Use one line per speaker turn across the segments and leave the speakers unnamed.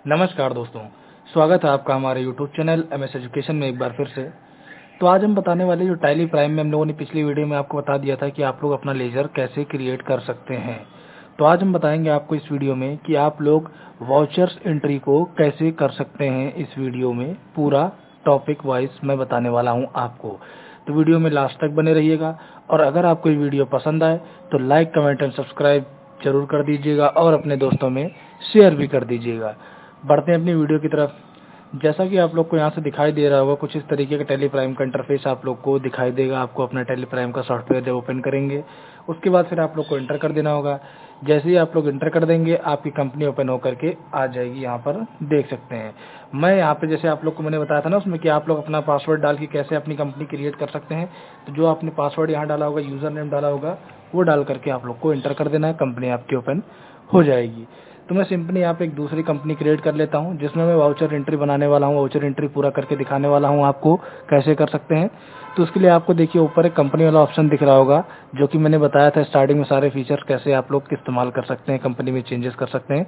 नमस्कार दोस्तों, स्वागत है आपका हमारे यूट्यूब चैनल एमएस एजुकेशन में एक बार फिर से। तो आज हम बताने वाले जो टैली प्राइम में हम लोगों ने पिछली वीडियो में आपको बता दिया था कि आप लोग अपना लेजर कैसे क्रिएट कर सकते हैं। तो आज हम बताएंगे आपको इस वीडियो में कि आप लोग वाउचर्स एंट्री को कैसे कर सकते हैं। इस वीडियो में पूरा टॉपिक वाइज मैं बताने वाला हूं आपको, तो वीडियो में लास्ट तक बने रहिएगा। और अगर आपको ये वीडियो पसंद आए तो लाइक, कमेंट एंड सब्सक्राइब जरूर कर दीजिएगा और अपने दोस्तों में शेयर भी कर दीजिएगा। बढ़ते हैं अपनी वीडियो की तरफ। जैसा कि आप लोग को यहाँ से दिखाई दे रहा होगा, कुछ इस तरीके का टेली प्राइम का इंटरफेस आप लोग को दिखाई देगा। आपको अपना टेली प्राइम का सॉफ्टवेयर जब ओपन करेंगे उसके बाद फिर आप लोग को इंटर कर देना होगा। जैसे ही आप लोग इंटर कर देंगे आपकी कंपनी ओपन होकर के आ जाएगी। यहाँ पर देख सकते हैं मैं यहाँ पे जैसे आप लोग को मैंने बताया था ना उसमें कि आप लोग अपना पासवर्ड डाल के कैसे अपनी कंपनी क्रिएट कर सकते हैं। तो जो आपने पासवर्ड यहाँ डाला होगा, यूजर नेम डाला होगा, वो डाल करके आप लोग को इंटर कर देना है। कंपनी आपकी ओपन हो जाएगी। तो मैं सिंपली यहाँ पे एक दूसरी कंपनी क्रिएट कर लेता हूँ जिसमें मैं वाउचर एंट्री बनाने वाला हूँ। वाउचर एंट्री पूरा करके दिखाने वाला हूँ आपको कैसे कर सकते हैं। तो उसके लिए आपको देखिए ऊपर एक कंपनी वाला ऑप्शन दिख रहा होगा, जो कि मैंने बताया था स्टार्टिंग में सारे फीचर्स कैसे आप लोग इस्तेमाल कर सकते हैं, कंपनी में चेंजेस कर सकते हैं।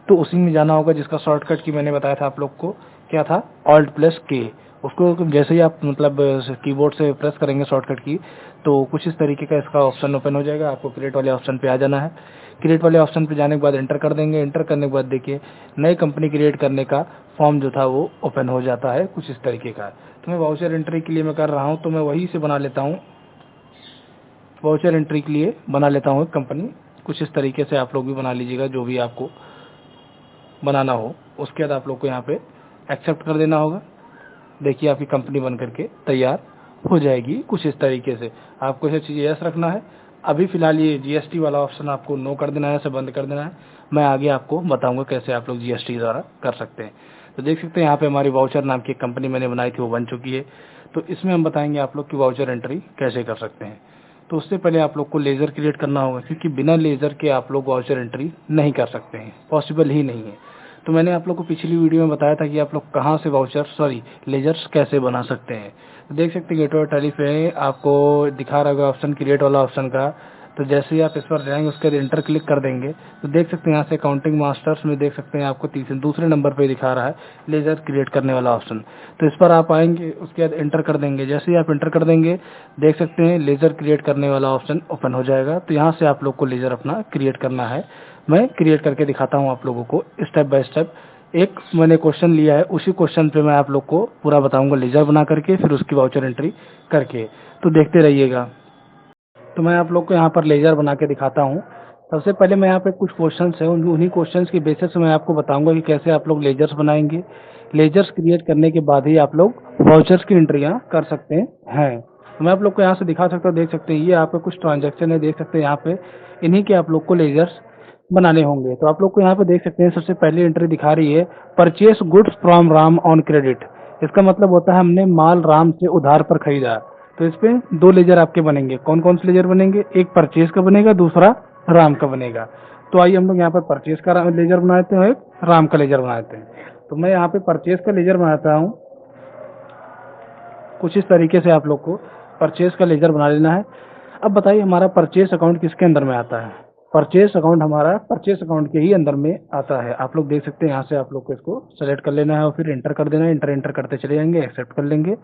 तो उसी में जाना होगा जिसका शॉर्टकट की मैंने बताया था आप लोग को, क्या था, Alt+K। उसको जैसे ही आप मतलब कीबोर्ड से प्रेस करेंगे शॉर्टकट की, तो कुछ इस तरीके का इसका ऑप्शन ओपन हो जाएगा। आपको क्रिएट वाले ऑप्शन पे आ जाना है। क्रिएट वाले ऑप्शन पे जाने के बाद एंटर कर देंगे। एंटर करने के बाद देखिए नई कंपनी क्रिएट करने का फॉर्म जो था वो ओपन हो जाता है कुछ इस तरीके का। तो मैं वाउचर एंट्री के लिए मैं कर रहा हूँ, तो मैं वही से बना लेता हूँ। वाउचर एंट्री के लिए बना लेता हूँ एक कंपनी। कुछ इस तरीके से आप लोग भी बना लीजिएगा जो भी आपको बनाना हो। उसके बाद आप लोग को यहाँ पे एक्सेप्ट कर देना होगा। देखिए आपकी कंपनी बन करके तैयार हो जाएगी कुछ इस तरीके से। आपको इसे चीज़ यस रखना है। अभी फिलहाल ये जीएसटी वाला ऑप्शन आपको नो कर देना है, इसे बंद कर देना है। मैं आगे आपको बताऊंगा कैसे आप लोग जीएसटी द्वारा कर सकते हैं। तो देख सकते हैं यहाँ पे हमारी वाउचर नाम की कंपनी मैंने बनाई थी वो बन चुकी है। तो इसमें हम बताएंगे आप लोग की वाउचर एंट्री कैसे कर सकते हैं। तो उससे पहले आप लोग को लेजर क्रिएट करना होगा, क्योंकि बिना लेजर के आप लोग वाउचर एंट्री नहीं कर सकते हैं, पॉसिबल ही नहीं है। तो मैंने आप लोग को पिछली वीडियो में बताया था कि आप लोग कहाँ से लेजर्स कैसे बना सकते हैं। तो देख सकते हैं गेटवे टैली पे आपको दिखा रहा होगा ऑप्शन, क्रिएट वाला ऑप्शन का। तो जैसे ही आप इस पर जाएंगे उसके बाद इंटर क्लिक कर देंगे तो देख सकते हैं यहाँ से अकाउंटिंग मास्टर्स में देख सकते हैं आपको दूसरे नंबर पे दिखा रहा है लेजर क्रिएट करने वाला ऑप्शन। तो इस पर आप आएंगे, उसके बाद इंटर कर देंगे। जैसे ही आप इंटर कर देंगे देख सकते हैं लेजर क्रिएट करने वाला ऑप्शन ओपन हो जाएगा। तो यहाँ से आप लोग को लेजर अपना क्रिएट करना है। मैं क्रिएट करके दिखाता हूँ आप लोगों को स्टेप बाय स्टेप। एक मैंने क्वेश्चन लिया है, उसी क्वेश्चन पे मैं आप लोग को पूरा बताऊंगा लेजर बना करके, फिर उसकी वाउचर एंट्री करके। तो देखते रहिएगा। तो मैं आप लोग को यहाँ पर लेजर बना के दिखाता हूँ। सबसे पहले मैं यहाँ पे कुछ क्वेश्चंस है, उन्हीं क्वेश्चंस की बेसिस से मैं आपको बताऊंगा कि कैसे आप लोग लेजर्स बनाएंगे। लेजर्स क्रिएट करने के बाद ही आप लोग वाउचर्स की एंट्रियाँ कर सकते हैं। तो मैं आप लोग को यहाँ से दिखा सकता हूँ। देख सकते हैं ये आपके कुछ ट्रांजेक्शन है, देख सकते हैं यहाँ पे इन्हीं के आप लोग को लेजर्स बनाने होंगे। तो आप लोग को यहाँ पे देख सकते हैं सबसे पहली एंट्री दिखा रही है purchase goods from Ram on credit. इसका मतलब होता है हमने माल राम से उधार पर खरीदा। तो इस पे दो लेजर आपके बनेंगे। कौन कौन से लेजर बनेंगे, एक परचेज का बनेगा, दूसरा राम का बनेगा। तो आइए हम लोग यहाँ पर परचेज का लेजर बनाते हैं, एक राम का लेजर बनाते हैं। तो मैं यहाँ पे परचेज का लेजर बनाता हूँ। कुछ इस तरीके से आप लोग को परचेज का लेजर बना लेना है। अब बताइए हमारा परचेज अकाउंट किसके अंदर में आता है। परचेज अकाउंट हमारा परचेज अकाउंट के ही अंदर में आता है। आप लोग देख सकते हैं यहाँ से आप लोग को इसको सेलेक्ट कर लेना है और फिर एंटर कर देना है। एंटर करते चले जाएंगे, एक्सेप्ट कर लेंगे,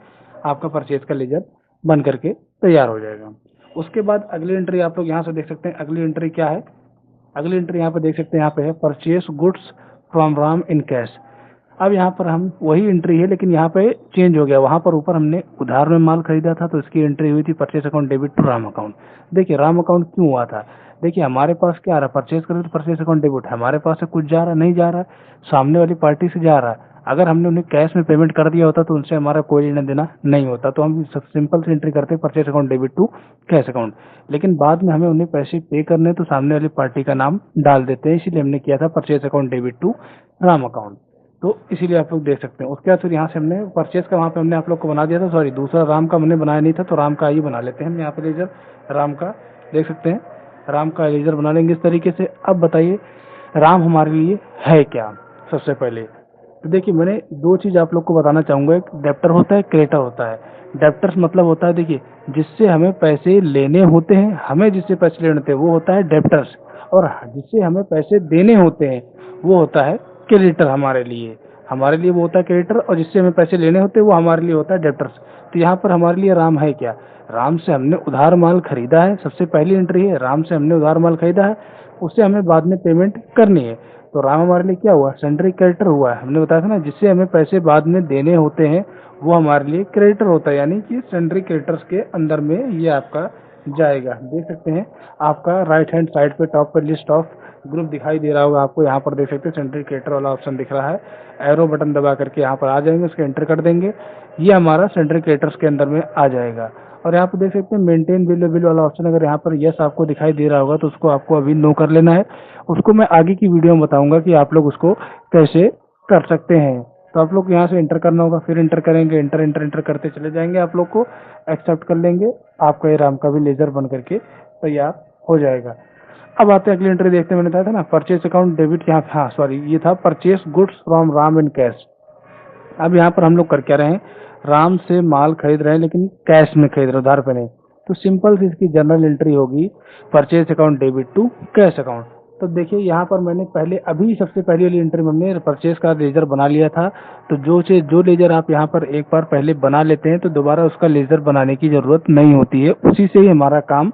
आपका परचेज का लेजर बन करके तैयार हो जाएगा। उसके बाद अगली एंट्री आप लोग यहाँ से देख सकते हैं। अगली एंट्री क्या है, अगली एंट्री यहाँ पे देख सकते हैं, यहाँ पे है purchase goods from Ram in cash. अब यहाँ पर हम वही एंट्री है लेकिन यहाँ पे चेंज हो गया। वहां पर ऊपर हमने उधार में माल खरीदा था तो इसकी एंट्री हुई थी purchase account debit to Ram account. देखिए राम अकाउंट क्यों हुआ था, देखिए हमारे पास क्या आ रहा है, परचेस करें तो परचेस अकाउंट डेबिट, हमारे पास से कुछ जा रहा नहीं जा रहा, सामने वाली पार्टी से जा रहा है। अगर हमने उन्हें कैश में पेमेंट कर दिया होता तो उनसे हमारा कोई लेना देना नहीं होता। तो हम सिंपल से एंट्री करते purchase account debit to cash account. लेकिन बाद में हमें उन्हें पैसे पे करने तो सामने वाली पार्टी का नाम डाल देते हैं, इसीलिए हमने किया था purchase account debit to Ram account. तो इसीलिए आप लोग देख सकते हैं। उसके बाद फिर यहाँ से हमने परचेज का वहाँ पे हमने आप लोग को बना दिया था, सॉरी दूसरा राम का हमने बनाया नहीं था, तो राम का ही बना लेते हैं हम। यहाँ पे लेजर राम का देख सकते हैं, राम का लेजर बना लेंगे इस तरीके से। अब बताइए राम हमारे लिए है क्या। सबसे पहले तो देखिए मैंने दो चीज आप लोग को बताना चाहूंगा, एक डेप्टर होता है, क्रेडिटर होता है। डेप्टर्स मतलब होता है देखिए जिससे हमें पैसे लेने होते हैं, हमें जिससे पैसे लेने होते हैं वो होता है डेप्टर्स, और जिससे हमें पैसे देने होते हैं वो होता है क्रेडिटर हमारे लिए वो होता है क्रेडिटर, और जिससे हमें पैसे लेने होते हैं वो हमारे लिए होता है डेब्टर्स। तो यहाँ पर हमारे लिए राम है क्या? राम से हमने उधार माल खरीदा है, सबसे पहली एंट्री है, राम से हमने उधार माल खरीदा है, उससे हमें बाद में पेमेंट करनी है। तो राम हमारे लिए क्या हुआ? सेंट्री क्रेडिटर हुआ है। हमने बताया था ना, जिससे हमें पैसे बाद में देने होते हैं वो हमारे लिए क्रेडिटर होता है, यानी कि सेंट्री क्रेडिटर्स के अंदर में ये आपका जाएगा। देख सकते हैं आपका राइट हैंड साइड पे टॉप पर लिस्ट ऑफ ग्रुप दिखाई दे रहा होगा आपको, यहाँ पर देख सकते हैं सेंट्री क्रिएटर वाला ऑप्शन दिख रहा है। एरो बटन दबा करके यहाँ पर आ जाएंगे, उसके एंटर कर देंगे, ये हमारा सेंट्री क्रिएटर्स के अंदर में आ जाएगा। और यहाँ पर देख सकते हैं मेंटेन बिल वाला ऑप्शन, अगर यहाँ पर यस आपको दिखाई दे रहा होगा तो उसको आपको अभी नो कर लेना है। उसको मैं आगे की वीडियो में बताऊंगा कि आप लोग उसको कैसे कर सकते हैं। तो आप लोग यहाँ से एंटर करना होगा, फिर एंटर करेंगे, एंटर एंटर एंटर करते चले जाएंगे, आप लोग को एक्सेप्ट कर लेंगे, आपका ये राम का भी लेजर बन करके तैयार हो जाएगा। अब आते हैं अगली एंट्री देखते हैं। मैंने बताया था ना परचेस अकाउंट डेबिट, यहाँ हाँ सॉरी ये था purchase goods from Ram in cash. अब यहाँ पर हम लोग कर क्या रहे हैं? राम से माल खरीद रहे हैं लेकिन कैश में खरीद रहे हैं, उधार पे नहीं। तो सिंपल सी इसकी जनरल एंट्री होगी purchase account debit to cash account. तो देखिए यहाँ पर मैंने पहले अभी सबसे पहली वाली एंट्री में हमने परचेस का लेजर बना लिया था। तो जो लेजर आप यहाँ पर एक बार पहले बना लेते हैं तो दोबारा उसका लेजर बनाने की जरूरत नहीं होती है, उसी से ही हमारा काम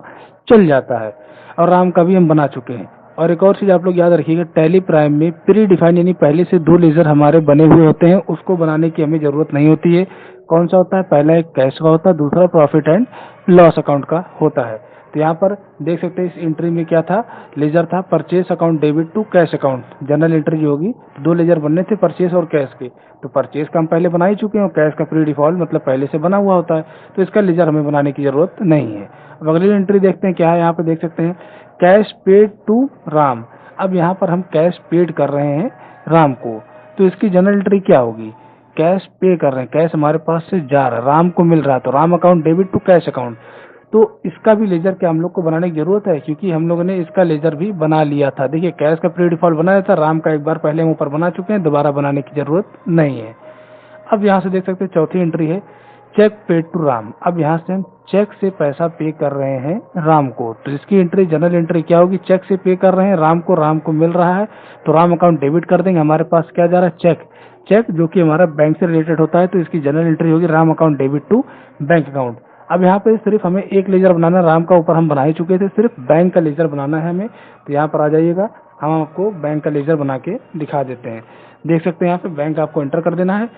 चल जाता है। और राम का भी हम बना चुके हैं। और एक और चीज आप लोग याद रखिएगा, टैली प्राइम में प्री डिफाइन यानी पहले से दो लेजर हमारे बने हुए होते हैं, उसको बनाने की हमें जरूरत नहीं होती है। कौन सा होता है? पहला एक कैश का होता है, दूसरा प्रॉफिट एंड लॉस अकाउंट का होता है। तो यहाँ पर देख सकते हैं इस एंट्री में क्या था? लेजर था purchase account debit to cash account. General entry जो होगी, दो लेजर बनने थे परचेस और कैश के। तो परचेस का हम पहले बना ही चुके हैं, कैश का प्री डिफॉल्ट मतलब पहले से बना हुआ होता है, तो इसका लेजर हमें बनाने की जरूरत नहीं है। अब अगली एंट्री देखते हैं क्या है। यहाँ पे देख सकते हैं कैश पेड टू राम। अब यहाँ पर हम कैश पेड कर रहे हैं राम को, तो इसकी जनरल एंट्री क्या होगी? कैश पे कर रहे हैं, कैश हमारे पास से जा रहा है, राम को मिल रहा है, तो Ram account debit to cash account. तो इसका भी लेजर क्या हम लोग को बनाने की जरूरत है? क्योंकि हम लोगों ने इसका लेजर भी बना लिया था। देखिए कैश का प्री डिफॉल्ट बनाया था, राम का एक बार पहले हम ऊपर बना चुके हैं, दोबारा बनाने की जरूरत नहीं है। अब यहाँ से देख सकते हैं चौथी एंट्री है चेक पेड टू राम। अब यहाँ से हम चेक से पैसा पे कर रहे हैं राम को, तो इसकी एंट्री जनरल एंट्री क्या होगी? चेक से पे कर रहे हैं राम को मिल रहा है, तो राम अकाउंट डेबिट कर देंगे। हमारे पास क्या जा रहा है? चेक। चेक जो कि हमारा बैंक से रिलेटेड होता है, तो इसकी जनरल एंट्री होगी Ram account debit to bank account. अब यहाँ पे सिर्फ हमें एक लेजर बनाना, राम का ऊपर हम बना ही चुके थे, सिर्फ बैंक का लेजर बनाना है हमें। तो यहाँ पर आ जाइएगा, हम आपको बैंक का लेजर बना के दिखा देते हैं। देख सकते हैं यहाँ पे बैंक आपको एंटर कर देना है,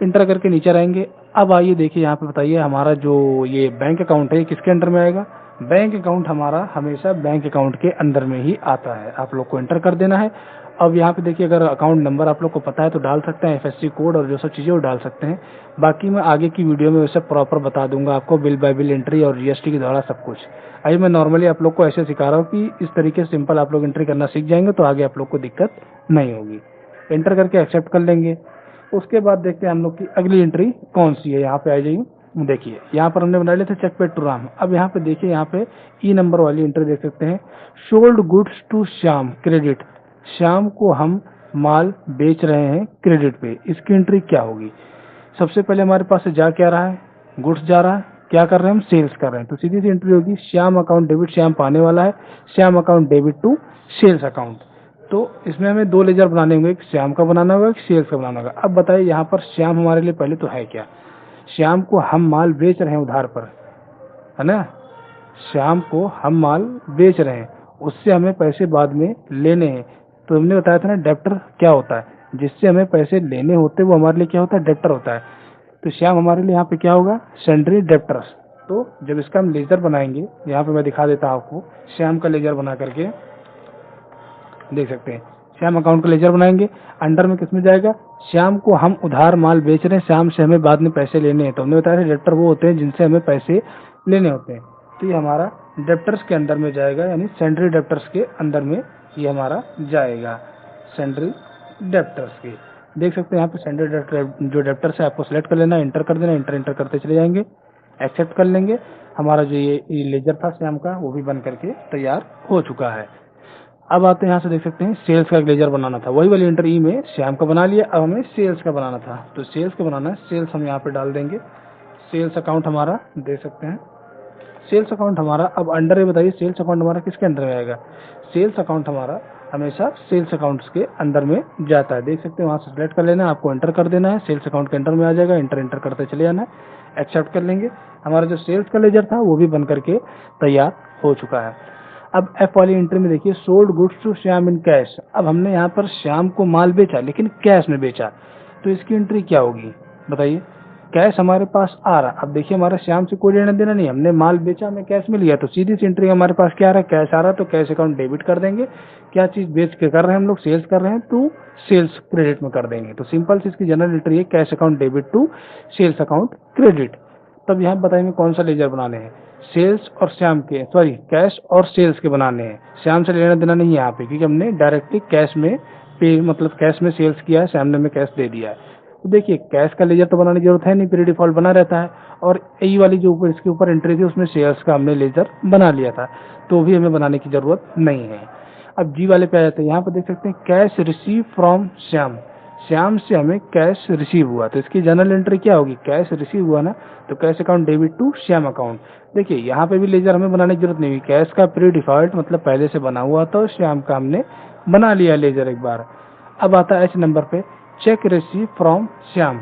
इंटर करके नीचे रहेंगे। अब आइए देखिए यहाँ पे बताइए हमारा जो ये बैंक अकाउंट है किसके अंडर में आएगा? बैंक अकाउंट हमारा हमेशा बैंक अकाउंट के अंदर में ही आता है, आप लोग को एंटर कर देना है। अब यहाँ पे देखिए अगर अकाउंट नंबर आप लोग को पता है तो डाल सकते हैं, एफएससी कोड और जो सब चीज़ें वो डाल सकते हैं। बाकी मैं आगे की वीडियो में वैसे प्रॉपर बता दूंगा आपको, बिल बाय बिल एंट्री और जीएसटी के द्वारा सब कुछ। अभी मैं नॉर्मली आप लोग को ऐसे सिखा रहा हूँ कि इस तरीके से सिंपल आप लोग एंट्री करना सीख जाएंगे तो आगे आप लोग को दिक्कत नहीं होगी। एंटर करके एक्सेप्ट कर लेंगे। उसके बाद देखते हैं हम लोग की अगली एंट्री कौन सी है। यहाँ पे आ जाइए, देखिए यहाँ पर हमने बना लिया था चेक पेड टू राम। अब यहाँ पे देखिए, यहाँ पे ई नंबर वाली एंट्री देख सकते हैं, sold goods to Shyam credit. Shyam को हम माल बेच रहे हैं क्रेडिट पे, इसकी एंट्री क्या होगी? सबसे पहले हमारे पास से जा क्या रहा है? गुड्स जा रहा है, क्या कर रहे हैं हम? सेल्स कर रहे हैं, तो सीधी सी एंट्री होगी श्याम अकाउंट डेबिट, श्याम पाने वाला है, Shyam account debit to sales account. तो इसमें हमें दो लेजर बनाने होंगे, एक श्याम का बनाना होगा, एक सेल्स का बनाना होगा। अब बताइए यहाँ पर श्याम हमारे लिए पहले तो है क्या? श्याम को हम माल बेच रहे हैं उधार पर, है ना? श्याम को हम माल बेच रहे हैं, उससे हमें पैसे बाद में लेने हैं। तो हमने बताया था ना डेप्टर क्या होता है, जिससे हमें पैसे लेने होते हैं वो हमारे लिए क्या होता है? डेप्टर होता है। तो श्याम हमारे लिए यहाँ पे क्या होगा? Sundry debtors. तो जब इसका हम लेजर बनाएंगे, यहाँ पे मैं दिखा देता हूँ आपको, श्याम का लेजर बना करके देख सकते हैं। श्याम अकाउंट का लेजर बनाएंगे, अंडर में किसमें जाएगा? श्याम को हम उधार माल बेच रहे हैं, श्याम से हमें बाद में पैसे लेने हैं। तो हमने बताया डेप्टर वो होते हैं जिनसे हमें पैसे लेने होते हैं, तो ये हमारा डेप्टर्स के अंदर में जाएगा, यानी सन्ड्री डेप्टर्स के अंदर में ये हमारा जाएगा, सन्ड्री डेप्टर्स के। देख सकते हैं यहाँ पे सन्ड्री डेप्टर जो डेप्टर्स है आपको सेलेक्ट कर लेना, एंटर कर देना, एंटर करते चले जाएंगे, एक्सेप्ट कर लेंगे। हमारा जो ये लेजर था श्याम का वो भी बन करके तैयार हो चुका है। अब आते हैं यहाँ से देख सकते हैं सेल्स का एक लेजर बनाना था, वही वाली एंट्री में श्याम का बना लिया। अब हमें सेल्स का बनाना था, तो सेल्स का बनाना है, सेल्स हम यहाँ पे डाल देंगे। सेल्स अकाउंट हमारा देख सकते हैं, सेल्स अकाउंट हमारा अब अंडर है, बताइए सेल्स अकाउंट हमारा किसके अंडर में आएगा? सेल्स अकाउंट हमारा हमेशा सेल्स अकाउंट्स के अंदर में जाता है। देख सकते हैं वहाँ से सिलेक्ट कर लेना है, आपको एंटर कर देना है, सेल्स अकाउंट के अंदर में आ जाएगा, एंटर करते चले जाना है, एक्सेप्ट कर लेंगे। हमारा जो सेल्स का लेजर था वो भी बन करके तैयार हो चुका है। अब एफ वाली एंट्री में देखिए, sold goods to Shyam in cash. अब हमने यहाँ पर श्याम को माल बेचा लेकिन कैश में बेचा, तो इसकी एंट्री क्या होगी बताइए। कैश हमारे पास आ रहा, अब देखिए हमारा श्याम से कोई लेना देना नहीं, हमने माल बेचा, हमें कैश मिल गया, तो सीधी सी एंट्री हमारे पास क्या आ रहा है, कैश आ रहा है, तो कैश अकाउंट डेबिट कर देंगे। क्या चीज बेच के कर रहे हैं हम लोग, सेल्स कर रहे हैं, तो सेल्स क्रेडिट में कर देंगे। तो सिंपल सी इसकी जनरल एंट्री है, cash account debit to sales account credit. तब यहाँ बताएंगे कौन सा लेजर बनाने हैं, सेल्स और श्याम के, सॉरी कैश और सेल्स के बनाने हैं। श्याम से लेना देना नहीं है यहाँ पे, क्योंकि हमने डायरेक्टली कैश में पे, मतलब कैश में सेल्स किया है, श्याम ने हमें कैश दे दिया है। तो देखिए कैश का लेजर तो बनाने की जरूरत है नहीं, प्री डिफॉल्ट बना रहता है। और ई वाली जो ऊपर इसके ऊपर एंट्री थी उसमें शेयर्स का हमने लेजर बना लिया था, तो भी हमें बनाने की जरूरत नहीं है। अब जी वाले पे आ जाते हैं, यहाँ पर देख सकते हैं cash receive from Shyam, Shyam से हमें कैश रिसीव हुआ, तो इसकी जनरल एंट्री क्या होगी, कैश रिसीव हुआ ना, तो cash account debit to Shyam account. देखिए यहाँ पे भी लेजर हमें बनाने की जरूरत नहीं हुई, कैश का प्री डिफॉल्ट मतलब पहले से बना हुआ था, श्याम का हमने बना लिया लेजर एक बार। अब आता है एच नंबर पे, चेक रिसीव फ्रॉम श्याम।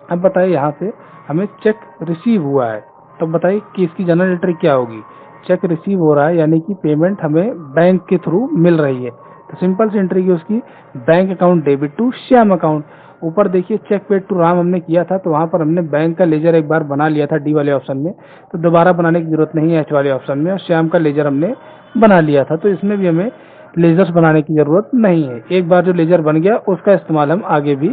अब बताइए यहाँ पे हमें चेक रिसीव हुआ है, तो बताइए कि इसकी जनरल एंट्री क्या होगी। चेक रिसीव हो रहा है यानी कि पेमेंट हमें बैंक के थ्रू मिल रही है, तो सिंपल सी एंट्री की उसकी bank account debit to Shyam account. ऊपर देखिए चेक पेड टू राम हमने किया था, तो वहां पर हमने बैंक का लेजर एक बार बना लिया था डी वाले ऑप्शन में, तो दोबारा बनाने की जरूरत नहीं है एच वाले ऑप्शन में, और श्याम का लेजर हमने बना लिया था, तो इसमें भी हमें लेजर्स बनाने की जरूरत नहीं है। एक बार जो लेजर बन गया उसका इस्तेमाल हम आगे भी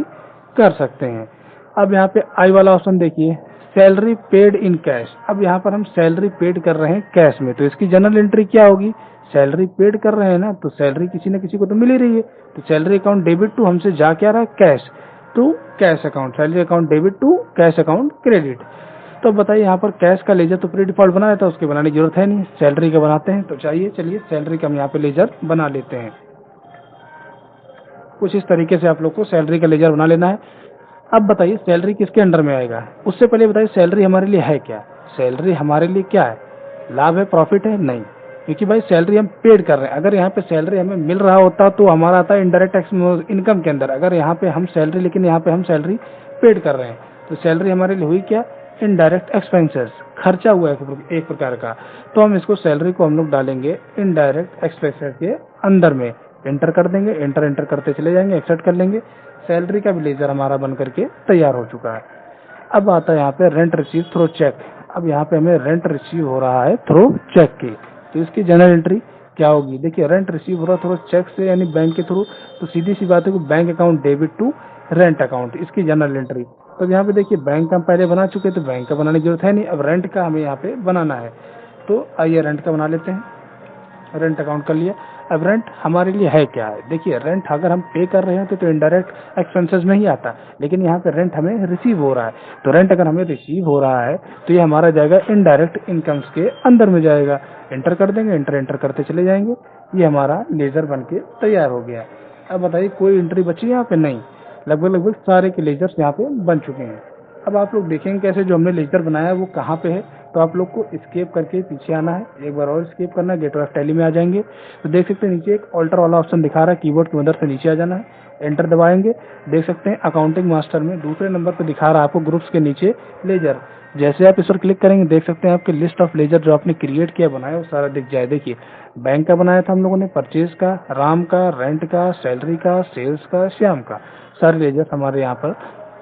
कर सकते हैं। अब यहाँ पे आई वाला ऑप्शन देखिए, सैलरी पेड इन कैश। अब यहाँ पर हम सैलरी पेड कर रहे हैं कैश में, तो इसकी जनरल एंट्री क्या होगी, सैलरी पेड कर रहे हैं ना, तो सैलरी किसी न किसी को तो मिल ही रही है, तो सैलरी अकाउंट डेबिट टू हमसे जा क्या रहा है, cash to cash account, salary account debit to cash account credit. तो बताइए यहाँ पर कैश का लेजर तो प्री डिफॉल्ट बना रहता है, उसकी बनाने की जरूरत है नहीं, सैलरी का बनाते हैं, तो चाहिए चलिए सैलरी का हम यहाँ पे लेजर बना लेते हैं। कुछ इस तरीके से आप लोग को सैलरी का लेजर बना लेना है। अब बताइए सैलरी किसके अंडर में आएगा, उससे पहले बताइए सैलरी हमारे लिए है क्या, सैलरी हमारे लिए क्या है, लाभ है, प्रॉफिट है, नहीं, क्योंकि भाई सैलरी हम पेड कर रहे हैं। अगर यहाँ पे सैलरी हमें मिल रहा होता तो हमारा आता है इनडायरेक्ट टैक्स इनकम के अंदर, अगर यहाँ पे हम सैलरी, लेकिन यहाँ पे हम सैलरी पेड कर रहे हैं, तो सैलरी हमारे लिए हुई क्या, इनडायरेक्ट एक्सपेंसेस, खर्चा हुआ है एक प्रकार का, तो हम इसको सैलरी को हम लोग डालेंगे इनडायरेक्ट एक्सपेंसेस के अंदर में, एंटर कर देंगे, एंटर करते चले जाएंगे, एक्सेप्ट कर लेंगे। सैलरी का भी लेजर हमारा बन करके तैयार हो चुका है। अब आता है यहाँ पे रेंट रिसीव थ्रू चेक। अब यहाँ पे हमें रेंट रिसीव हो रहा है थ्रू चेक की, तो इसकी जनरल एंट्री क्या होगी, देखिए रेंट रिसीव हो रहा है थ्रू चेक से यानी बैंक के थ्रू, तो सीधी सी बात है कि bank account debit to rent account, इसकी जनरल एंट्री। तो यहाँ पे देखिए बैंक हम पहले बना चुके, तो बैंक का बनाने की जरूरत है नहीं, अब रेंट का हमें यहाँ पे बनाना है, तो आइए रेंट का बना लेते हैं, रेंट अकाउंट कर लिया। अब रेंट हमारे लिए है क्या है, देखिए रेंट अगर हम पे कर रहे हैं तो इनडायरेक्ट एक्सपेंसेस में ही आता, लेकिन यहाँ पे रेंट हमें रिसीव हो रहा है, तो रेंट अगर हमें रिसीव हो रहा है तो ये हमारा जाएगा इनडायरेक्ट इनकम्स के अंदर में जाएगा, एंटर कर देंगे, एंटर करते चले जाएंगे, ये हमारा लेजर बन के तैयार हो गया। अब बताइए कोई एंट्री बची यहाँ पे, नहीं, लगभग सारे के लेजर्स यहाँ पे बन चुके हैं। अब आप लोग देखेंगे कैसे जो हमने लेजर बनाया है वो कहाँ पे है, तो आप लोग को स्केप करके पीछे आना है, एक बार और स्केप करना है, गेट ऑफ टैली में आ जाएंगे, तो देख सकते हैं नीचे एक ऑल्टर वाला ऑप्शन दिखा रहा है, कीबोर्ड की मदद से नीचे आ जाना है, एंटर दबाएंगे, देख सकते हैं अकाउंटिंग मास्टर में दूसरे नंबर पर दिखा रहा है आपको ग्रुप्स के नीचे लेजर। जैसे आप इस पर क्लिक करेंगे देख सकते हैं आपके लिस्ट ऑफ लेजर जो आपने क्रिएट किया बनाया वो सारा दिख जाए। देखिए बैंक का बनाया था हम लोगों ने, परचेज का, राम का, रेंट का, सैलरी का, सेल्स का, श्याम का, सारे लेजर हमारे यहाँ पर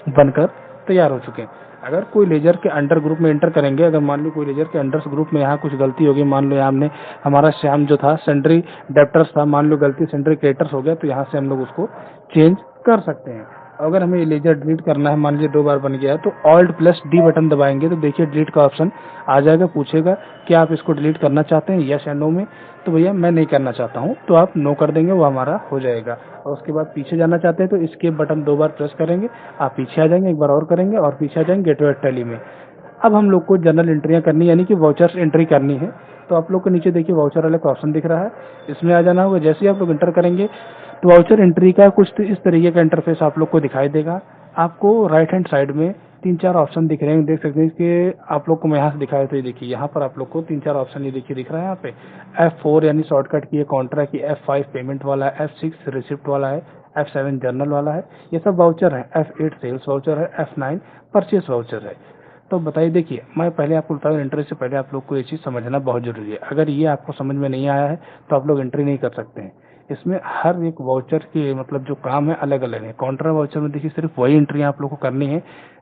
बनकर तैयार हो चुके हैं। अगर कोई लेजर के अंडर ग्रुप में एंटर करेंगे, अगर मान लो कोई लेजर के अंडर ग्रुप में यहाँ कुछ गलती होगी, मान लो यहाँ हमने हमारा श्याम जो था सेंड्री डेप्टर्स था, मान लो गलती सेंड्री क्रेडिटर्स हो गया, तो यहाँ से हम लोग उसको चेंज कर सकते हैं। अगर हमें ये लेजर डिलीट करना है, मान लीजिए 2 बार बन गया है, तो Alt+D बटन दबाएंगे तो देखिए डिलीट का ऑप्शन आ जाएगा, पूछेगा कि आप इसको डिलीट करना चाहते हैं यस या नो में, तो भैया मैं नहीं करना चाहता हूँ, तो आप नो कर देंगे, वो हमारा हो जाएगा। और उसके बाद पीछे जाना चाहते हैं तो एस्केप बटन 2 बार प्रेस करेंगे, आप पीछे आ जाएंगे, एक बार और करेंगे और पीछे आ जाएंगे गेटवे टैली में। अब हम लोग को जनरल एंट्रियां करनी यानी कि वाउचर्स एंट्री करनी है, तो आप लोग को नीचे देखिए वाउचर वाले का ऑप्शन दिख रहा है, इसमें आ जाना होगा। जैसे ही आप लोग एंटर करेंगे तो वाउचर एंट्री का कुछ इस तरीके का इंटरफेस आप लोग को दिखाई देगा। आपको राइट हैंड साइड में 3-4 ऑप्शन दिख रहे हैं, देख सकते हैं कि आप लोग को मैं यहाँ से दिखाया तो ये देखिए यहाँ पर आप लोग को 3-4 ऑप्शन ये देखिए दिख रहा है यहाँ पे। F4 यानी शॉर्टकट की है कॉन्ट्रा की, F5 पेमेंट वाला है, F6 रिसिप्ट वाला है, F7 जर्नल वाला है, ये सब वाउचर है। F8 सेल्स वाउचर है, F9 परचेस वाउचर है। तो बताइए, देखिए मैं पहले आपको बता दूं, एंट्री से पहले आप लोग को ये चीज़ समझना बहुत जरूरी है। अगर ये आपको समझ में नहीं आया है तो आप लोग एंट्री नहीं कर सकते हैं। इसमें हर एक वाउचर के मतलब जो काम है अलग अलग है। कॉन्ट्रा वाउचर में देखिए सिर्फ वही एंट्री आप लोग को करनी है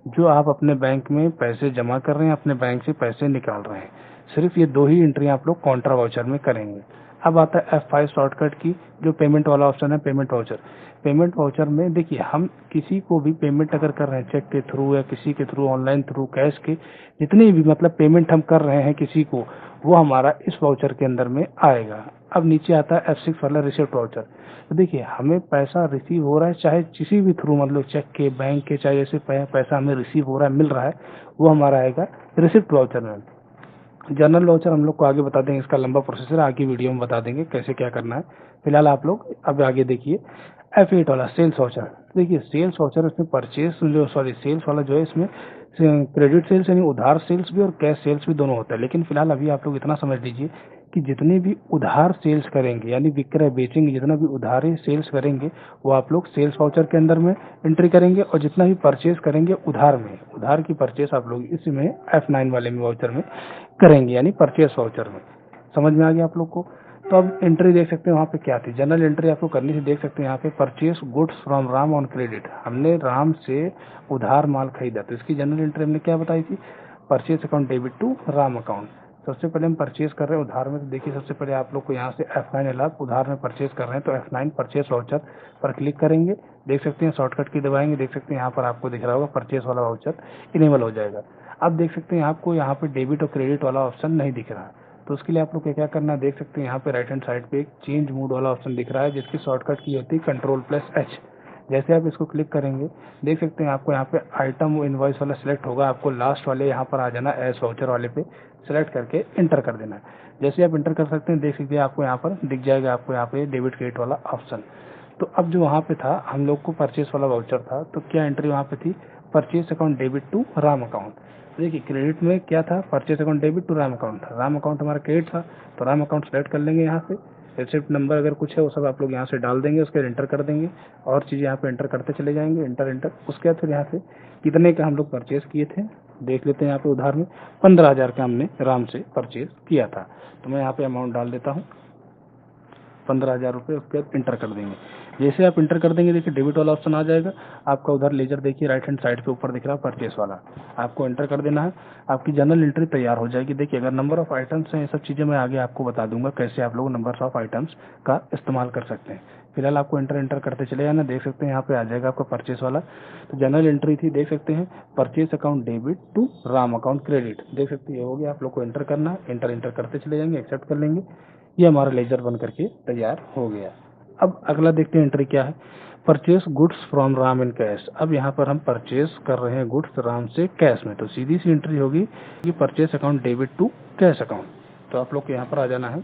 जो आप अपने बैंक में पैसे जमा कर रहे हैं, अपने बैंक से पैसे निकाल रहे हैं। सिर्फ ये 2 ही एंट्री आप लोग कॉन्ट्रा वाउचर में करेंगे। अब आता है F5 शॉर्टकट की, जो पेमेंट वाला ऑप्शन है, पेमेंट वाउचर। पेमेंट वाउचर में देखिए हम किसी को भी पेमेंट अगर कर रहे हैं चेक के थ्रू या किसी के थ्रू, ऑनलाइन थ्रू, कैश के, जितनी भी मतलब पेमेंट हम कर रहे हैं किसी को, वो हमारा इस वाउचर के अंदर में आएगा। अब नीचे आता है F6 वाला रिसिप्ट वाउचर। तो देखिए हमें पैसा रिसीव हो रहा है चाहे किसी भी थ्रू, मतलब चेक के, बैंक के, चाहे जैसे पैसा हमें रिसीव हो रहा है, मिल रहा है, वो हमारा आएगा रिसिप्ट वाउचर में। जनरल वाउचर हम लोग को आगे बता देंगे, इसका लंबा प्रोसेस है, आगे वीडियो में बता देंगे कैसे क्या करना है। फिलहाल आप लोग अब आगे देखिए F8 वाला सेल्स वाउचर। देखिए सेल्स वाउचर इसमें परचेस जो सेल्स वाला जो है, इसमें क्रेडिट सेल्स यानी उधार सेल्स भी और कैश सेल्स भी दोनों होता है। लेकिन फिलहाल अभी आप लोग इतना समझ लीजिए कि जितने भी उधार सेल्स करेंगे यानी विक्रय बेचेंगे, जितना भी उधारी सेल्स करेंगे वो आप लोग सेल्स वाउचर के अंदर में एंट्री करेंगे, और जितना भी परचेस करेंगे उधार में, उधार की परचेस आप लोग इसमें F9 वाले में वाउचर में करेंगे यानी परचेस वाउचर में। समझ में आ गया आप लोग को? तो अब एंट्री देख सकते हैं वहाँ पे क्या थी। जनरल एंट्री आपको करनी थी, देख सकते हैं यहाँ पे purchase goods from Ram on credit. हमने राम से उधार माल खरीदा, तो इसकी जनरल एंट्री हमने क्या बताई थी, purchase account debit to Ram account. सबसे पहले हम परचेस कर रहे हैं उधार में, तो देखिए सबसे पहले आप लोग को यहाँ से F9 अलावा उधार में परचेस कर रहे हैं तो F9 परचेस वाउचर पर क्लिक करेंगे। देख सकते हैं शॉर्टकट की दबाएंगे, देख सकते हैं यहाँ पर आपको दिख रहा होगा परचेस वाला वाउचर इनेबल हो जाएगा। अब देख सकते हैं आपको यहाँ पे डेबिट और क्रेडिट वाला ऑप्शन नहीं दिख रहा, तो उसके लिए आप लोग क्या करना है, देख सकते हैं यहाँ पे राइट हैंड साइड पे एक चेंज मूड वाला ऑप्शन दिख रहा है, जिसकी शॉर्टकट की होती है Ctrl+H। जैसे आप इसको क्लिक करेंगे देख सकते हैं आपको यहाँ पे आइटम इनवॉइस वाला सिलेक्ट होगा, आपको लास्ट वाले यहाँ पर आ जाना, एस वाउचर वाले पे सिलेक्ट करके इंटर कर देना है। जैसे आप इंटर कर सकते हैं, देख सकते हैं आपको यहाँ पर दिख जाएगा, आपको यहाँ पे डेबिट क्रेडिट वाला ऑप्शन। तो अब जो वहाँ पे था हम लोग को परचेस वाला वाउचर था, तो क्या एंट्री वहाँ पे थी, purchase account debit to Ram account. देखिए क्रेडिट में क्या था, purchase account debit to Ram account था, राम अकाउंट हमारा क्रेडिट था, तो राम अकाउंट सेलेक्ट कर लेंगे। यहाँ से रिसिप्ट नंबर अगर कुछ है वो सब आप लोग यहाँ से डाल देंगे, उसके एंटर कर देंगे, और चीज़ें यहाँ पे एंटर करते चले जाएंगे, एंटर। उसके बाद फिर यहाँ से कितने का हम लोग परचेस किए थे देख लेते हैं। यहाँ पे उधार में 15,000 का हमने राम से परचेस किया था, तो मैं यहाँ पे अमाउंट डाल देता हूँ 15,000 रुपये। उसके बाद इंटर कर देंगे। जैसे आप इंटर कर देंगे देखिए डेबिट वाला ऑप्शन आ जाएगा आपका, उधर लेजर देखिए राइट हैंड साइड पे ऊपर दिख रहा है परचेस वाला, आपको एंटर कर देना है, आपकी जनरल एंट्री तैयार हो जाएगी। देखिए अगर नंबर ऑफ आइटम्स हैं, ये सब चीज़ें मैं आगे आपको बता दूंगा कैसे आप लोग नंबर ऑफ आइटम्स का इस्तेमाल कर सकते हैं। फिलहाल आपको इंटर करते चले जाना, देख सकते हैं यहाँ पे आ जाएगा आपका परचेस वाला। तो जनरल एंट्री थी, देख सकते हैं purchase account debit to Ram account credit, देख सकते हैं हो गया। आप लोग को एंटर करना है, इंटर करते चले जाएंगे, एक्सेप्ट कर लेंगे, ये हमारा लेजर बन करके तैयार हो गया। अब अगला देखते हैं एंट्री क्या है, purchase goods from Ram in cash. अब यहाँ पर हम परचेस कर रहे हैं गुड्स राम से कैश में, तो सीधी सी एंट्री होगी कि purchase account debit to cash account. तो आप लोग को यहाँ पर आ जाना है,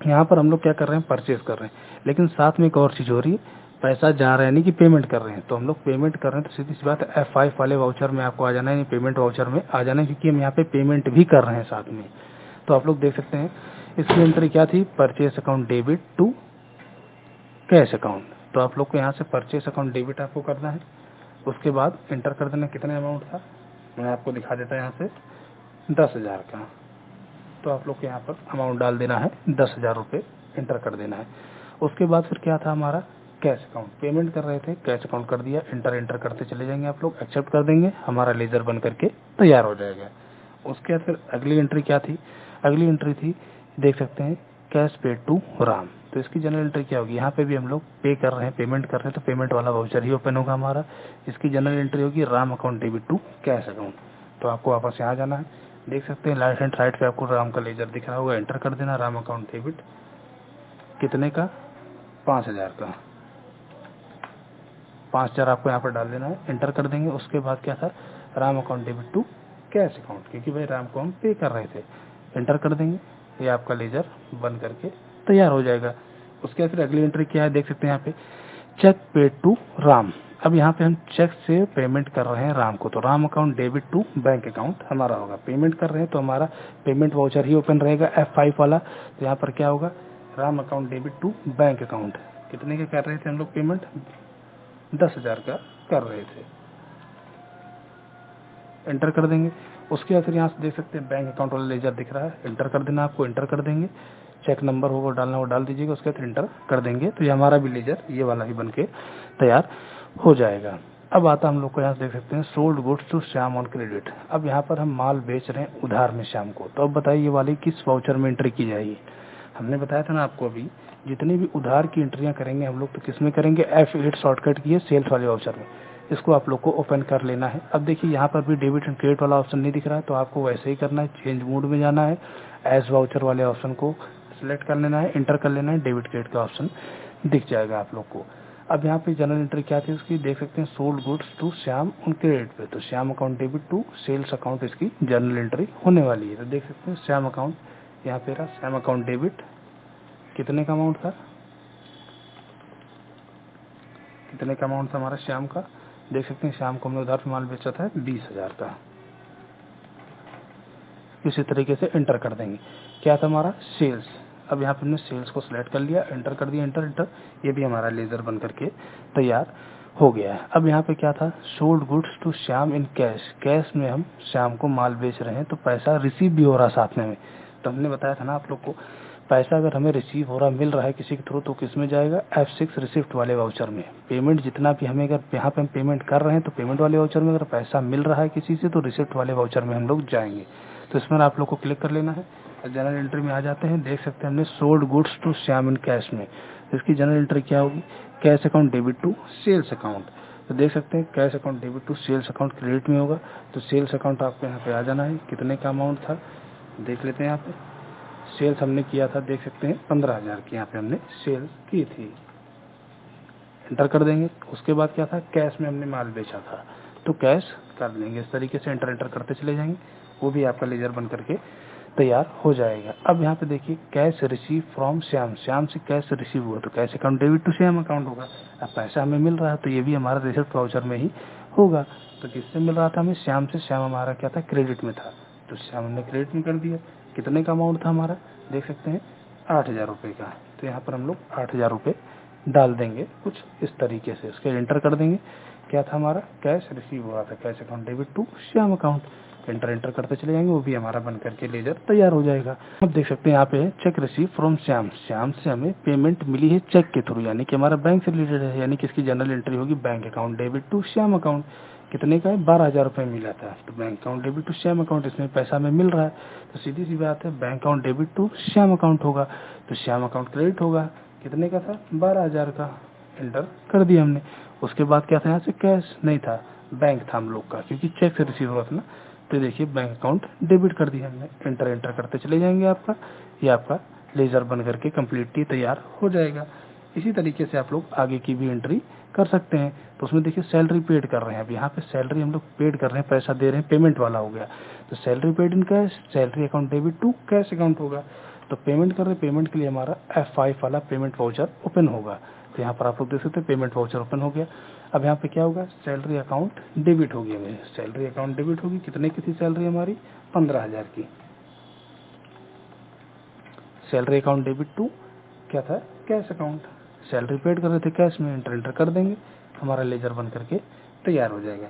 यहाँ पर हम लोग क्या कर रहे हैं, परचेस कर रहे हैं, लेकिन साथ में एक और चीज़ हो रही है, पैसा जा रहा है नहीं कि पेमेंट कर रहे हैं। तो हम लोग पेमेंट कर रहे हैं, तो सीधी सी बात है F5 वाले वाउचर में आपको आ जाना है, पेमेंट वाउचर में आ जाना है, क्योंकि हम यहाँ पे पेमेंट भी कर रहे हैं साथ में। तो आप लोग देख सकते हैं इसकी एंट्री क्या थी, purchase account debit to cash account. तो आप लोग को यहाँ से परचेस अकाउंट डेबिट आपको करना है, उसके बाद इंटर कर देना कितने अमाउंट था, मैं आपको दिखा देता यहाँ से 10,000 का। तो आप लोग को यहाँ पर अमाउंट डाल देना है 10,000 रुपये, इंटर कर देना है। उसके बाद फिर क्या था हमारा, कैश अकाउंट, पेमेंट कर रहे थे, कैश अकाउंट कर दिया, इंटर करते चले जाएंगे, आप लोग एक्सेप्ट कर देंगे, हमारा लेजर बन करके तैयार हो जाएगा। उसके बाद फिर अगली एंट्री क्या थी, अगली एंट्री थी देख सकते हैं कैश पेड टू राम। तो इसकी जनरल एंट्री क्या होगी, यहाँ पे भी हम लोग पे कर रहे हैं, पेमेंट कर रहे हैं, तो पेमेंट वाला वाउचर ही ओपन होगा हमारा। इसकी जनरल एंट्री होगी Ram account debit to cash account. तो आपको वापस यहाँ जाना है, देख सकते हैं राइट हैंड साइड पे आपको राम का लेजर दिख रहा होगा, एंटर कर देना राम अकाउंट डेबिट कितने का, 5,000 का, 5,000 आपको यहाँ पर डाल देना है, एंटर कर देंगे। उसके बाद क्या था, Ram account debit to cash account, क्योंकि भाई राम को हम पे कर रहे थे, एंटर कर देंगे, ये आपका लेजर बन करके तैयार हो जाएगा। उसके बाद फिर अगली एंट्री क्या है, देख सकते हैं यहाँ पे चेक पेड टू राम। अब यहाँ पे हम चेक से पेमेंट कर रहे हैं राम को, तो Ram account debit to bank account हमारा होगा। पेमेंट कर रहे हैं तो हमारा पेमेंट वाउचर ही ओपन रहेगा F5 वाला। तो यहाँ पर क्या होगा, Ram account debit to bank account. कितने का कर रहे थे हम लोग पेमेंट, 10,000 का कर रहे थे। एंटर कर देंगे। उसके बाद फिर यहाँ से देख सकते हैं बैंक अकाउंट वाला लेजर दिख रहा है, एंटर कर देना आपको, एंटर कर देंगे। चेक नंबर होगा डालना, वो डाल दीजिएगा, उसके बाद एंटर कर देंगे। तो ये हमारा भी लेजर ये वाला ही बन के तैयार हो जाएगा। अब आता हम लोग को यहाँ से देख सकते हैं sold goods to Shyam on credit. अब यहाँ पर हम माल बेच रहे हैं उधार में श्याम को। तो अब बताइए ये वाली किस वाउचर में एंट्री की जाएगी। हमने बताया था ना आपको, अभी जितनी भी उधार की एंट्रियां करेंगे हम लोग तो किस में करेंगे, F8 शॉर्टकट की है सेल्स वाले वाउचर में। इसको आप लोग को ओपन कर लेना है। अब देखिए यहाँ पर भी डेबिट एंड क्रेडिट वाला ऑप्शन नहीं दिख रहा है, तो आपको वैसे ही करना है, चेंज मोड में जाना है, एज वाउचर वाले ऑप्शन को सिलेक्ट कर लेना है, एंटर कर लेना है, डेबिट क्रेडिट का ऑप्शन दिख जाएगा आप लोग को। अब यहाँ पे जनरल एंट्री क्या थी उसकी, देख सकते हैं sold goods to Shyam on credit पे, तो Shyam account debit to sales account इसकी जनरल एंट्री होने वाली है। तो देख सकते हैं श्याम अकाउंट यहाँ पे रहा, श्याम अकाउंट डेबिट कितने का अमाउंट था, कितने का अमाउंट था हमारा श्याम का, देख सकते हैं श्याम को हमने उधार पे माल बेचा था 20,000 का। इसी तरीके से एंटर कर देंगे। क्या था हमारा सेल्स। अब यहाँ पे हमने सेल्स को सिलेक्ट कर लिया, एंटर कर दिया, एंटर एंटर, ये भी हमारा लेजर बन करके तैयार हो गया है। अब यहाँ पे क्या था, sold goods to Shyam in cash, cash में हम श्याम को माल बेच रहे हैं तो पैसा रिसीव भी हो रहा साथ में। तो हमने बताया था ना आप लोग को, पैसा अगर हमें रिसीव हो रहा मिल रहा है किसी के थ्रू तो किस में जाएगा, F6 रिसिप्ट वाले वाउचर में। पेमेंट जितना भी हमें अगर यहाँ पे हम पेमेंट कर रहे हैं तो पेमेंट वाले वाउचर में, अगर पैसा मिल रहा है किसी से तो रिसिप्ट वाले वाउचर में हम लोग जाएंगे। तो इसमें आप लोग को क्लिक कर लेना है, जनरल एंट्री में आ जाते हैं। देख सकते हैं हमने sold goods to Shyam in cash में, इसकी जनरल एंट्री क्या होगी, cash account debit to sales account. तो देख सकते हैं cash account debit to sales account credit में होगा, तो सेल्स अकाउंट आपको यहाँ पे आ जाना है। कितने का अमाउंट था देख लेते हैं, यहाँ पे सेल्स हमने किया था, देख सकते हैं 15,000 की यहाँ पे हमने सेल्स की थी, एंटर कर देंगे। उसके बाद क्या था, कैश में हमने माल बेचा था तो कैश कर देंगे। इस तरीके से एंटर एंटर करते चले जाएंगे, वो भी आपका लेजर बन करके तैयार हो जाएगा। अब यहाँ पे देखिए cash receive from Shyam, Shyam से कैश रिसीव हुआ तो cash account debit to Shyam account होगा। अब पैसा हमें मिल रहा है तो ये भी हमारा रिसिप्ट वाउचर में ही होगा। तो किससे मिल रहा था हमें, श्याम से। श्याम हमारा क्या था, क्रेडिट में था, तो श्याम हमने क्रेडिट में कर दिया। कितने का अमाउंट था हमारा, देख सकते हैं 8,000 रुपये का। तो यहाँ पर हम लोग 8,000 रुपये डाल देंगे कुछ इस तरीके से, उसके एंटर कर देंगे। क्या था हमारा, कैश रिसीव हो रहा था, cash account debit to Shyam account, enter enter करते चले जाएंगे, वो भी हमारा बन करके लेजर तैयार हो जाएगा। अब देख सकते हैं यहाँ पे check receive from Shyam, Shyam से हमें पेमेंट मिली है चेक के थ्रू, यानी कि हमारा बैंक से रिलेटेड है, यानी कि इसकी जनरल एंट्री होगी bank account debit to Shyam account. कितने का है, 12,000 रुपये मिला था, तो bank account debit to Shyam account, इसमें पैसा हमें मिल रहा है तो सीधी सी बात है bank account debit to Shyam account होगा, तो श्याम अकाउंट क्रेडिट होगा। कितने का था, 12,000 का, एंटर कर दिया हमने। उसके बाद क्या था, यहाँ से कैश नहीं था, बैंक था हम लोग का, क्योंकि चेक से रिसीव हुआ था ना। तो देखिए बैंक अकाउंट डेबिट कर दिया हमने, एंटर एंटर करते चले जाएंगे। आपका ये आपका लेजर बन करके कम्प्लीटली तैयार हो जाएगा। इसी तरीके से आप लोग आगे की भी एंट्री कर सकते हैं। तो उसमें देखिए सैलरी पेड कर रहे हैं, अब यहाँ पे सैलरी हम लोग पेड कर रहे हैं, पैसा दे रहे हैं, पेमेंट वाला हो गया। तो salary paid in cash, salary account debit to cash account होगा। तो पेमेंट कर रहे हैं, पेमेंट के लिए हमारा F5 वाला पेमेंट वाउचर ओपन होगा। तो यहाँ पर आप लोग देख सकते हैं पेमेंट वाउचर ओपन हो गया। अब यहाँ पे क्या होगा, सैलरी अकाउंट डेबिट होगी, हमें सैलरी अकाउंट डेबिट होगी। कितने की थी सैलरी हमारी, 15,000 की। सैलरी अकाउंट डेबिट टू क्या था, कैश अकाउंट, सैलरी पेड कर रहे थे कैश में, एंटर एंटर कर देंगे, हमारा लेजर बन करके तैयार हो जाएगा।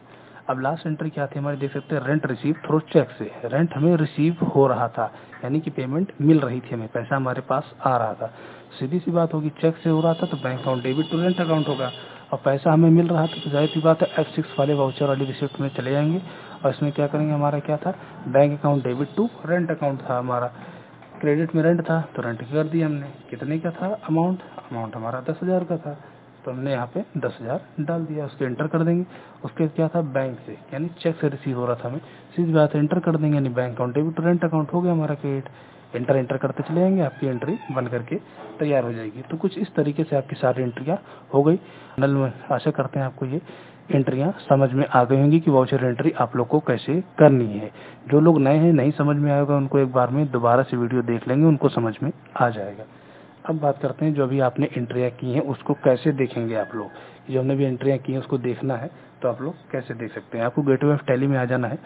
अब लास्ट एंट्री क्या थी हमारी, देख सकते हैं रेंट रिसीव थ्रू चेक से, रेंट हमें रिसीव हो रहा था, यानी कि पेमेंट मिल रही थी हमें, पैसा हमारे पास आ रहा था। सीधी सी बात होगी, चेक से हो रहा था तो bank account debit to rent account होगा, और पैसा हमें मिल रहा था तो जाहिर सी बात है F6 वाले वाउचर वाली रिसिप्ट में चले जाएंगे। और इसमें क्या करेंगे, हमारा क्या था, bank account debit to rent account था, हमारा क्रेडिट में रेंट था तो रेंट कर दिया हमने। कितने का था अमाउंट, अमाउंट हमारा 10,000 का था, तो हमने यहाँ पे 10,000 डाल दिया, उसके एंटर कर देंगे। उसके क्या था, बैंक से, यानी चेक से रिसीव हो रहा था हमें, सीधी बात है एंटर कर देंगे, यानी bank account debit rent account हो गया हमारा क्रेडिट। एंटर एंटर करते चले जाएंगे, आपकी एंट्री बन करके तैयार हो जाएगी। तो कुछ इस तरीके से आपकी सारी एंट्रियाँ हो गई। नल में आशा करते हैं आपको ये एंट्रियाँ समझ में आ गई होंगी कि वाउचर एंट्री आप लोग को कैसे करनी है। जो लोग नए हैं नहीं समझ में आएगा उनको एक बार में दोबारा से वीडियो देख लेंगे, उनको समझ में आ जाएगा। अब बात करते हैं जो अभी आपने एंट्रियाँ की हैं उसको कैसे देखेंगे आप लोग। जो हमने भी एंट्रियाँ की हैं उसको देखना है तो आप लोग कैसे देख सकते हैं। आपको गेटवे ऑफ टैली में आ जाना है।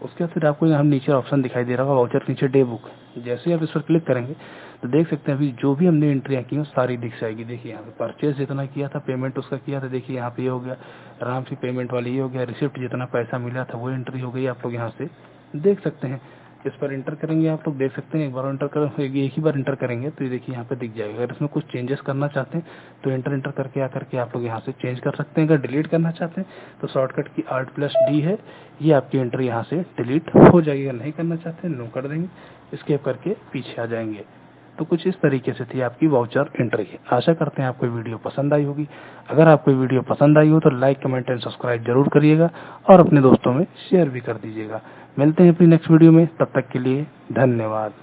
उसके बाद फिर आपको यहाँ नीचे ऑप्शन दिखाई दे रहा होगा वाउचर के नीचे डे बुक। जैसे ही आप इस पर क्लिक करेंगे तो देख सकते हैं अभी जो भी हमने एंट्रियाँ की हैं सारी दिख जाएगी। देखिए यहाँ पे परचेज जितना किया था, पेमेंट उसका किया था, देखिए यहाँ पे ये हो गया, आराम से पेमेंट वाली ये हो गया, रिसिप्ट जितना पैसा मिला था वो एंट्री हो गई। आप लोग यहाँ से देख सकते हैं। इस पर इंटर करेंगे आप लोग देख सकते हैं। एक बार इंटर करें, एक ही बार इंटर करेंगे तो ये देखिए यहाँ पे दिख जाएगा। अगर इसमें कुछ चेंजेस करना चाहते हैं तो इंटर करके आकर के आप लोग यहाँ से चेंज कर सकते हैं। अगर डिलीट करना चाहते हैं तो शॉर्टकट की Alt+D है, ये आपकी एंट्री यहाँ से डिलीट हो जाएगी। अगर नहीं करना चाहते हैं नो कर देंगे, एस्केप करके पीछे आ जाएंगे। तो कुछ इस तरीके से थी आपकी वाउचर एंट्री। आशा करते हैं आपको वीडियो पसंद आई होगी। अगर आपको वीडियो पसंद आई हो तो लाइक, कमेंट एंड सब्सक्राइब जरूर करिएगा और अपने दोस्तों में शेयर भी कर दीजिएगा। मिलते हैं अपनी नेक्स्ट वीडियो में, तब तक के लिए धन्यवाद।